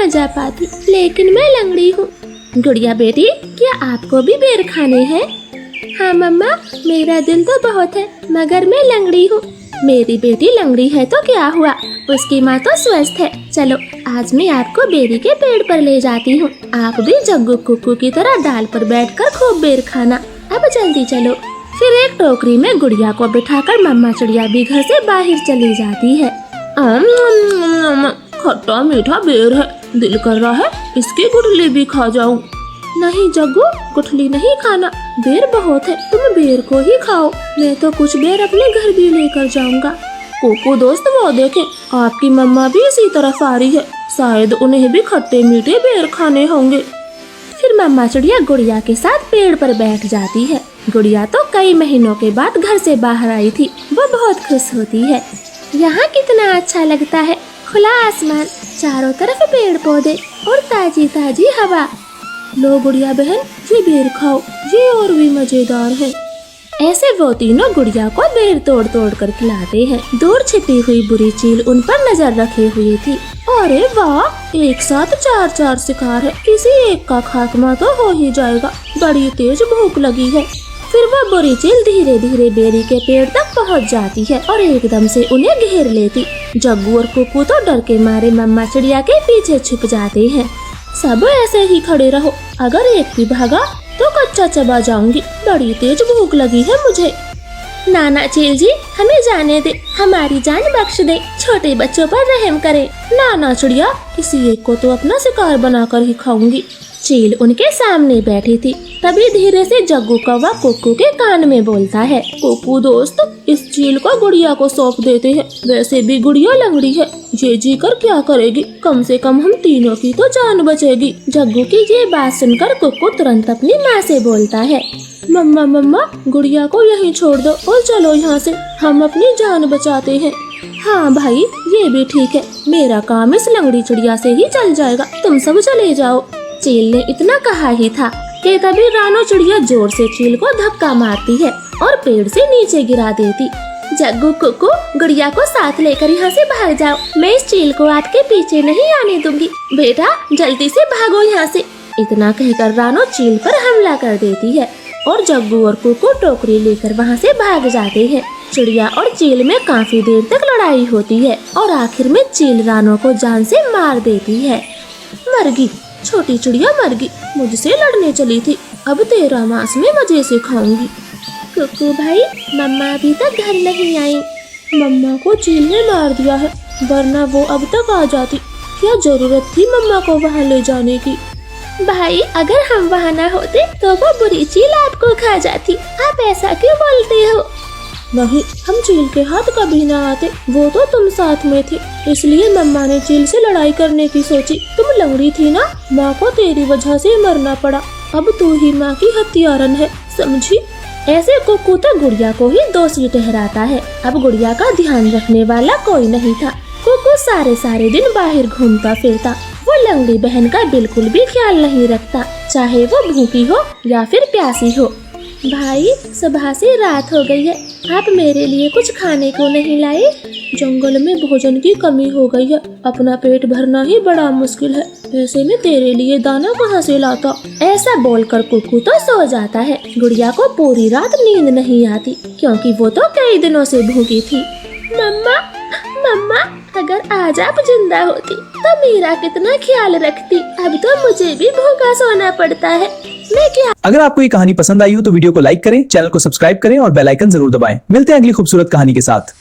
न जा पाती, लेकिन मैं लंगड़ी हूँ। गुड़िया बेटी, क्या आपको भी बेर खाने हैं? हाँ मम्मा, मेरा दिल तो बहुत है, मगर मैं लंगड़ी हूँ। मेरी बेटी लंगड़ी है तो क्या हुआ, उसकी माँ तो स्वस्थ है। चलो आज मैं आपको बेरी के पेड़ पर ले जाती हूँ। आप भी जग्गू कुक्कू की तरह डाल पर बैठकर खूब बेर खाना। अब जल्दी चलो। फिर एक टोकरी में गुड़िया को बिठाकर मम्मा चिड़िया भी घर से बाहर चली जाती है। खट्टा मीठा बेर है, दिल कर रहा है इसकी गुठली भी खा जाऊं। नहीं जग्गू, गुठली नहीं खाना, बेर बहुत है, तुम बेर को ही खाओ। मैं तो कुछ बेर अपने घर भी लेकर जाऊंगा। कुक्कू दोस्त, वो देखें, आपकी मम्मा भी इसी तरफ आ रही है, शायद उन्हें भी खट्टे मीठे बेर खाने होंगे। फिर मम्मा चिड़िया गुड़िया के साथ पेड़ पर बैठ जाती है। गुड़िया तो कई महीनों के बाद घर से बाहर आई थी, वो बहुत खुश होती है। यहाँ कितना अच्छा लगता है, खुला आसमान, चारों तरफ पेड़ पौधे और ताजी ताजी हवा। लो गुड़िया बहन, ये बेर खाओ, ये और भी मजेदार है। ऐसे वो तीनों गुड़िया को बेर तोड़ तोड़ कर खिलाते हैं। दूर छिपी हुई बुरी चील उन पर नजर रखे हुए थी। अरे वाह, एक साथ 4-4 शिकार है, किसी एक का खात्मा तो हो ही जाएगा, बड़ी तेज भूख लगी है। फिर वह बुरी चील धीरे धीरे बेरी के पेड़ तक पहुंच जाती है और एकदम से उन्हें घेर लेती। जग्गू और कुक्कू तो डर के मारे मम्मा चिड़िया के पीछे छिप जाते हैं। सब ऐसे ही खड़े रहो, अगर एक भी भागा तो कच्चा चबा जाऊंगी, बड़ी तेज भूख लगी है मुझे। नाना चील जी, हमें जाने दे, हमारी जान बख्श दे, छोटे बच्चों पर रहम करे। नाना चिड़िया, किसी एक को तो अपना शिकार बनाकर ही खाऊंगी। चील उनके सामने बैठी थी, तभी धीरे से जग्गू कौवा कुक्कू के कान में बोलता है, कुक्कू दोस्त, इस चील को गुड़िया को सौंप देते हैं, वैसे भी गुड़िया लंगड़ी है, ये जी कर क्या करेगी, कम से कम हम तीनों की तो जान बचेगी। जग्गू की ये बात सुनकर कुक्कू तुरंत अपनी माँ से बोलता है, मम्मा मम्मा, गुड़िया को यहीं छोड़ दो और चलो यहाँ से, हम अपनी जान बचाते हैं। हाँ भाई, ये भी ठीक है, मेरा काम इस लंगड़ी चिड़िया से ही चल जाएगा, तुम सब चले जाओ। चील ने इतना कहा ही था कि तभी रानो चिड़िया जोर से चील को धक्का मारती है और पेड़ से नीचे गिरा देती। जग्गू कुक्कू, गुड़िया को साथ लेकर यहाँ से भाग जाओ, मैं इस चील को आपके पीछे नहीं आने दूंगी, बेटा जल्दी से भागो यहाँ से। इतना कहकर रानो चील पर हमला कर देती है और जग्गू और कुक्कू टोकरी लेकर वहाँ से भाग जाते हैं। चिड़िया और चील में काफी देर तक लड़ाई होती है और आखिर में चील रानो को जान से मार देती है। मरगी, छोटी चिड़िया मरगी, मुझसे लड़ने चली थी, अब तेरा मांस में मजे से खाऊंगी। कुक्कू भाई, मम्मा अभी तक घर नहीं आई। मम्मा को चील ने मार दिया है, वरना वो अब तक आ जाती, क्या जरूरत थी मम्मा को वहाँ ले जाने की। भाई, अगर हम वहाँ न होते तो वो बुरी चील आपको खा जाती, आप ऐसा क्यों बोलते हो? नहीं, हम चील के हाथ कभी न आते, वो तो तुम साथ में थे, इसलिए मम्मा ने चील से लड़ाई करने की सोची। तुम लंगड़ी थी ना, माँ को तेरी वजह से मरना पड़ा, अब तू ही माँ की हत्यारन है, समझी? ऐसे कुक्कू तो गुड़िया को ही दोषी ठहराता है। अब गुड़िया का ध्यान रखने वाला कोई नहीं था। कुक्कू सारे दिन बाहर घूमता फिरता, वो लंगड़ी बहन का बिल्कुल भी ख्याल नहीं रखता, चाहे वो भूखी हो या फिर प्यासी हो। भाई, सुबह से रात हो गई है, आप मेरे लिए कुछ खाने को नहीं लाए? जंगल में भोजन की कमी हो गई है, अपना पेट भरना ही बड़ा मुश्किल है, ऐसे में तेरे लिए दाना कहाँ से लाता? ऐसा बोलकर कुक्कू तो सो जाता है। गुड़िया को पूरी रात नींद नहीं आती, क्योंकि वो तो कई दिनों से भूखी थी। मम्मा मम्मा, अगर आज आप जिंदा होती तो मेरा कितना ख्याल रखती, अब तो मुझे भी भूखा सोना पड़ता है, मैं क्या। अगर आपको ये कहानी पसंद आई हो तो वीडियो को लाइक करें, चैनल को सब्सक्राइब करें और बेल आइकन जरूर दबाएं। मिलते हैं अगली खूबसूरत कहानी के साथ।